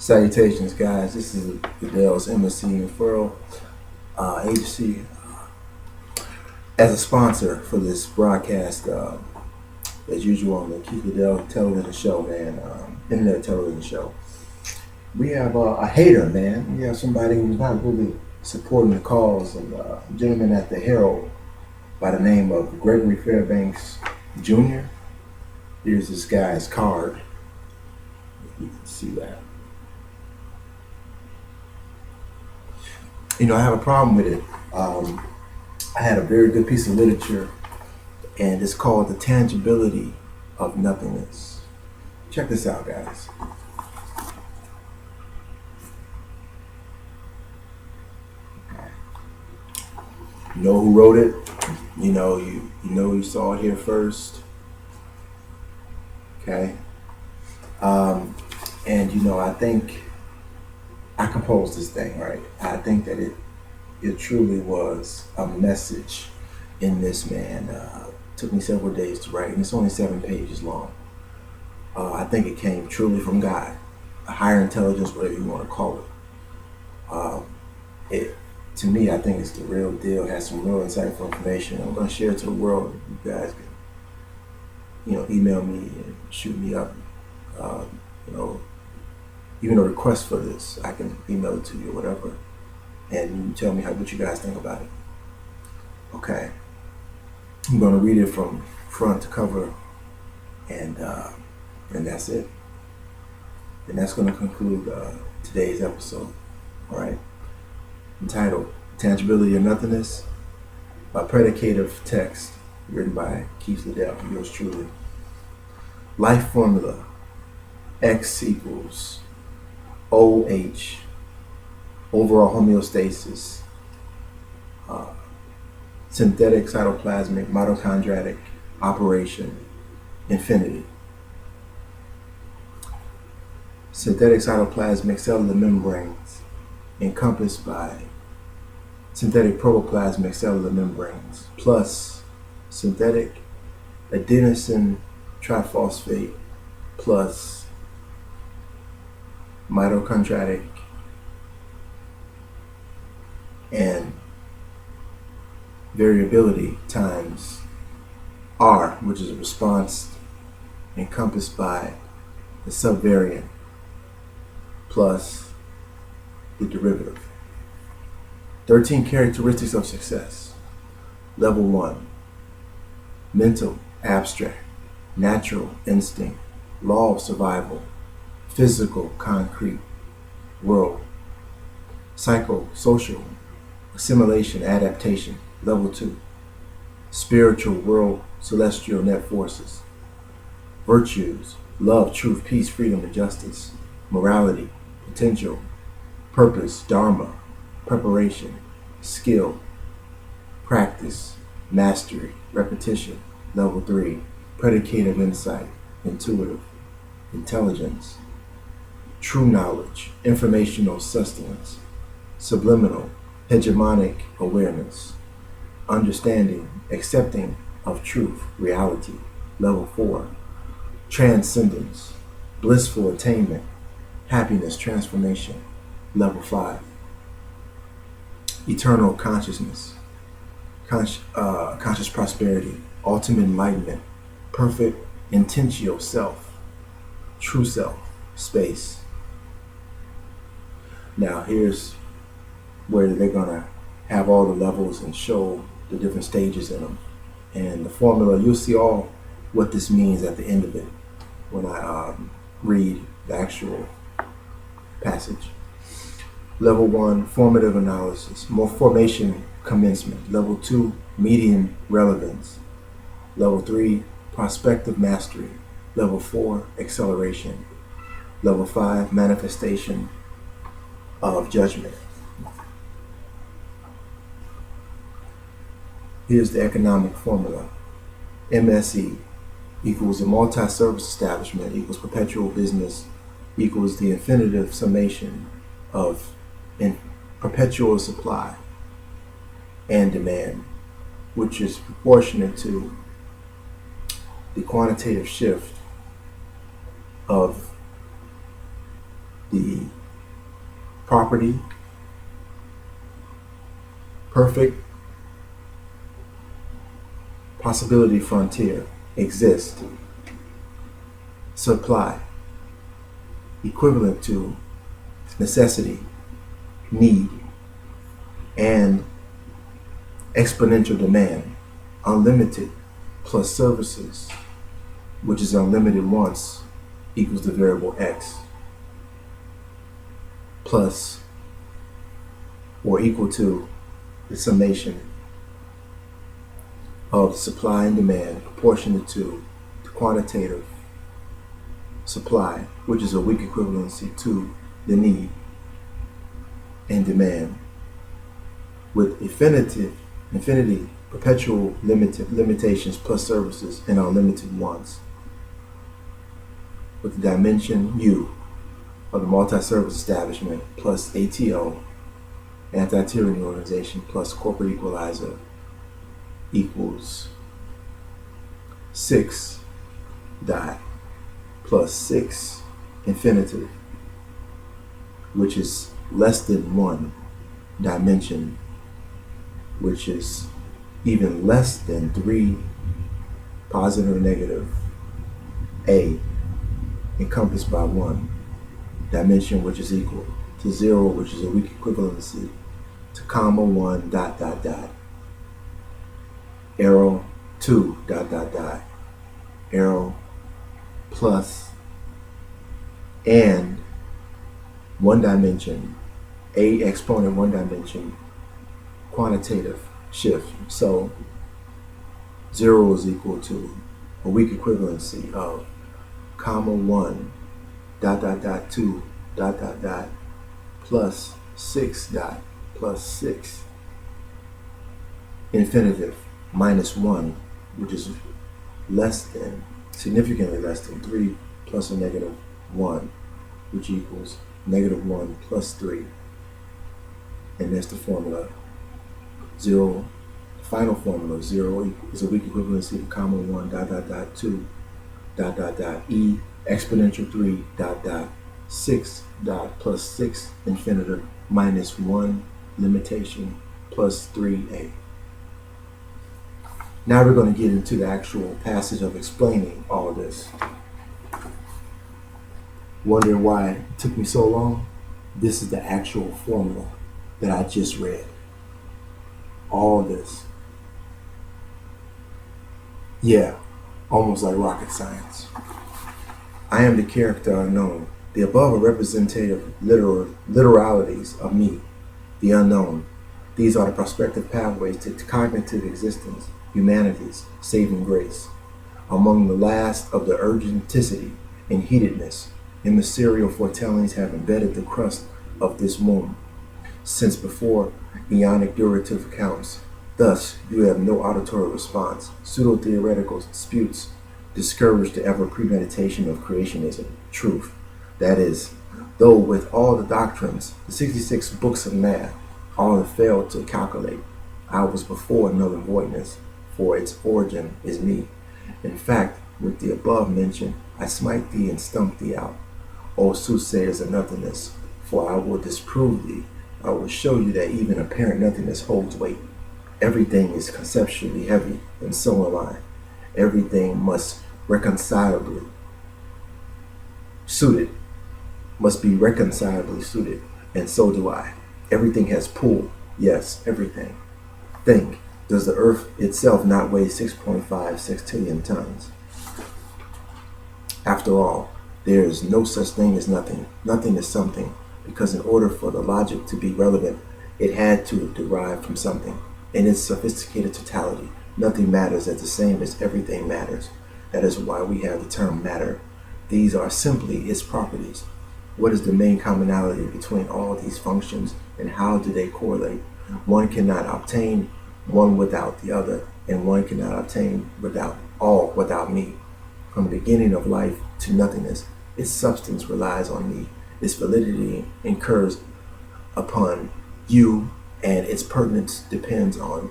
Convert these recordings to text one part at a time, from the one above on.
Salutations, guys. This is Liddell's MSC Referral Agency as a sponsor for this broadcast. As usual on the Keith Liddell television show, man, internet television show. We have a hater, man. We have somebody who's not really supporting the cause, and a gentleman at the Herald by the name of Gregory Fairbanks Jr. Here's this guy's card. You can see that. I have a problem with it. I had a very good piece of literature, and it's called The Tangibility of Nothingness. Check this out, guys. You know who wrote it? You saw it here first. Okay. I think I composed this thing, right? I think that it truly was a message in this, man. Took me several days to write, and it's only 7 pages long. I think it came truly from God, a higher intelligence, whatever you want to call it. To me, I think it's the real deal. It has some real insightful information. I'm going to share it to the world. You guys can, email me and shoot me up. Even a request for this, I can email it to you or whatever, and you can tell me what you guys think about it. Okay, I'm going to read it from front to cover, and that's it. And that's going to conclude today's episode. All right, entitled "Tangibility of Nothingness," a predicative text written by Keith Liddell, yours truly. Life formula: X equals OH, overall homeostasis, synthetic cytoplasmic mitochondriatic operation, infinity. Synthetic cytoplasmic cellular membranes encompassed by synthetic protoplasmic cellular membranes plus synthetic adenosine triphosphate plus mitochondriatic and variability times R, which is a response encompassed by the subvariant plus the derivative. 13 characteristics of success. Level 1, mental, abstract, natural instinct, law of survival, physical, concrete, world. Psychosocial, assimilation, adaptation. Level 2, spiritual, world, celestial net forces. Virtues, love, truth, peace, freedom, and justice. Morality, potential, purpose, dharma, preparation, skill, practice, mastery, repetition. Level 3, predicative insight, intuitive, intelligence, true knowledge, informational sustenance, subliminal, hegemonic awareness, understanding, accepting of truth, reality. Level 4, transcendence, blissful attainment, happiness, transformation. Level 5, eternal consciousness, conscious prosperity, ultimate enlightenment, perfect intentio self, true self, space. Now here's where they're gonna have all the levels and show the different stages in them. And the formula, you'll see all what this means at the end of it when I read the actual passage. Level 1, formative analysis, more formation commencement. Level 2, median relevance. Level 3, prospective mastery. Level 4, acceleration. Level 5, manifestation of judgment. Here's the economic formula. MSE equals a multi-service establishment equals perpetual business equals the infinitive summation of perpetual supply and demand, which is proportionate to the quantitative shift of the property, perfect possibility frontier exists, supply, equivalent to necessity, need, and exponential demand, unlimited plus services, which is unlimited wants, equals the variable x, plus or equal to the summation of supply and demand proportionate to the quantitative supply, which is a weak equivalency to the need and demand, with infinity perpetual limitations plus services and unlimited wants, with the dimension U of the multi-service establishment plus ATO, anti-tyranny organization, plus corporate equalizer equals 6 dot plus 6 infinitive, which is less than 1 dimension, which is even less than 3 positive or negative A encompassed by 1 dimension, which is equal to 0, which is a weak equivalency to comma 1 dot dot dot arrow 2 dot dot dot arrow plus and 1 dimension A exponent 1 dimension quantitative shift. So 0 is equal to a weak equivalency of comma 1 dot dot dot 2 dot dot dot plus 6 dot plus 6 infinitive minus 1, which is less than, significantly less than 3 plus a negative 1, which equals negative 1 plus 3. And that's the formula. 0, the final formula, 0 is a weak equivalency to comma 1 dot dot dot 2 dot dot dot E exponential 3 dot dot 6 dot plus 6 infinitive minus 1 limitation plus 3A. Now we're going to get into the actual passage of explaining all of this. Wondering why it took me so long? This is the actual formula that I just read. All of this. Yeah, almost like rocket science. I am the character unknown. The above are representative literalities of me, the unknown. These are the prospective pathways to cognitive existence, humanity's saving grace. Among the last of the urgenticity and heatedness, immaterial foretellings have embedded the crust of this womb, since before eonic durative accounts. Thus, you have no auditory response. Pseudo-theoretical disputes discourage the ever premeditation of creationism, truth. That is, though with all the doctrines, the 66 books of math, all have failed to calculate, I was before null and voidness, for its origin is me. In fact, with the above mention, I smite thee and stump thee out. O soothsayers of nothingness, for I will disprove thee. I will show you that even apparent nothingness holds weight. Everything is conceptually heavy, and so am I. Everything must be reconcilably suited, and so do I. Everything has pull, yes, everything. Think, does the earth itself not weigh 6.5 sextillion tons? After all, there is no such thing as nothing. Nothing is something, because in order for the logic to be relevant, it had to derive from something. In its sophisticated totality, nothing matters as the same as everything matters. That is why we have the term matter. These are simply its properties. What is the main commonality between all these functions, and how do they correlate? One cannot obtain one without the other, and one cannot obtain without me. From the beginning of life to nothingness, its substance relies on me. Its validity incurs upon you, and its pertinence depends on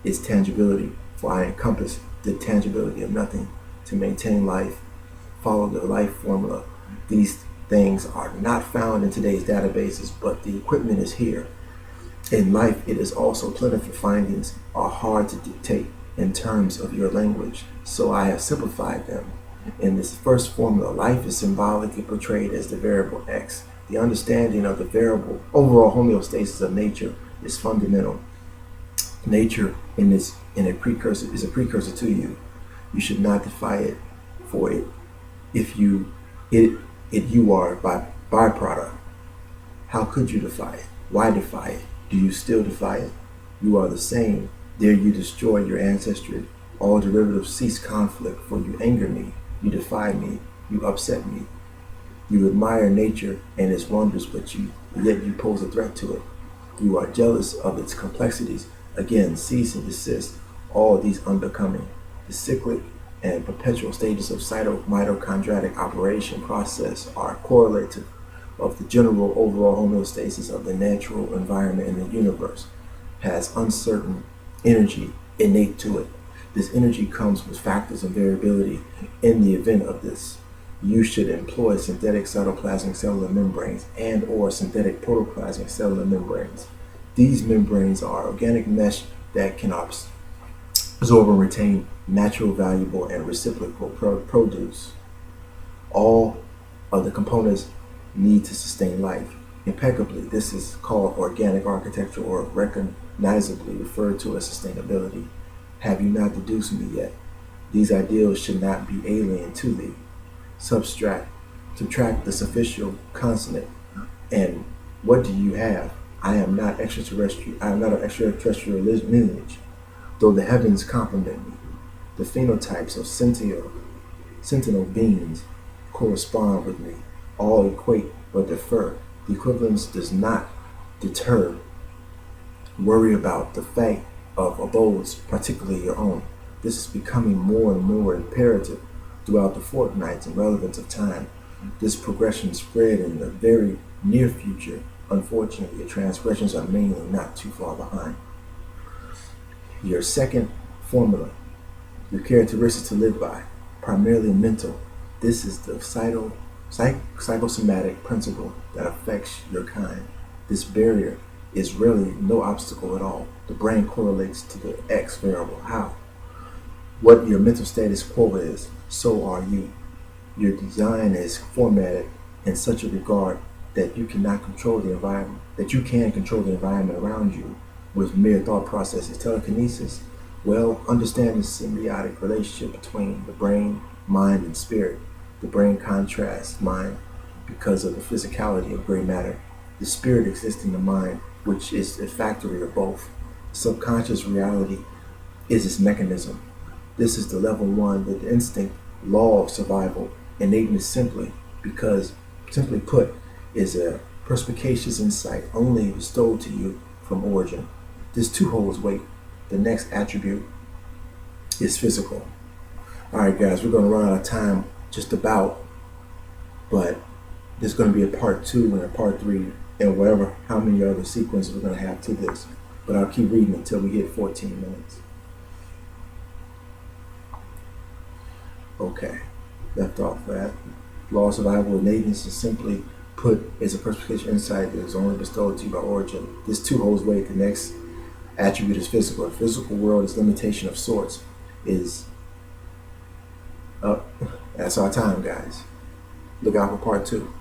its tangibility, for I encompass the tangibility of nothing. To maintain life, follow the life formula. These things are not found in today's databases, but the equipment is here. In life, it is also plentiful. Findings are hard to dictate in terms of your language, so I have simplified them. In this first formula, life is symbolically portrayed as the variable x. The understanding of the variable overall homeostasis of nature is fundamental. Nature is a precursor to you. You should not defy it for it. If you are by byproduct. How could you defy it? Why defy it? Do you still defy it? You are the same. Dare you destroy your ancestry? All derivatives cease conflict, for you anger me, you defy me, you upset me. You admire nature and its wonders, yet you pose a threat to it. You are jealous of its complexities. Again, cease and desist. All these unbecoming. The cyclic and perpetual stages of mitochondriatic operation process are correlative of the general overall homeostasis of the natural environment in the universe, has uncertain energy innate to it. This energy comes with factors and variability. In the event of this, you should employ synthetic cytoplasmic cellular membranes and or synthetic protoplasmic cellular membranes. These membranes are organic mesh that can absorb and retain natural, valuable, and reciprocal produce. All of the components need to sustain life impeccably. This is called organic architecture, or recognizably referred to as sustainability. Have you not deduced me yet? These ideals should not be alien to thee. Subtract the sufficient consonant, and what do you have? I am not extraterrestrial. I am not an extraterrestrial lineage, though the heavens compliment me. The phenotypes of sentinel beings correspond with me. All equate but differ. The equivalence does not deter. Worry about the fate of abodes, particularly your own. This is becoming more and more imperative throughout the fortnights and relevance of time. This progression spread in the very near future. Unfortunately, your transgressions are mainly not too far behind. Your second formula, your characteristics to live by, primarily mental. This is the psychosomatic principle that affects your kind. This barrier is really no obstacle at all. The brain correlates to the X variable. How? What your mental status quo is, so are you. Your design is formatted in such a regard that you can control the environment around you with mere thought processes. Telekinesis. Well, understand the symbiotic relationship between the brain, mind, and spirit. The brain contrasts mind because of the physicality of gray matter. The spirit exists in the mind, which is a factory of both. Subconscious reality is its mechanism. This is the level one, the instinct, law of survival. Innateness simply put, is a perspicacious insight only bestowed to you from origin. This too holds weight. The next attribute is physical. Alright guys, we're going to run out of time just about, but there's going to be a part 2 and a part 3 and how many other sequences we're going to have to this. But I'll keep reading until we hit 14 minutes. Okay, left off that. Law of survival innateness is simply put is a perspicacious insight that is only bestowed to you by origin. This too holds weight. The next attribute is physical. The physical world is limitation of sorts. That's our time, guys. Look out for part 2.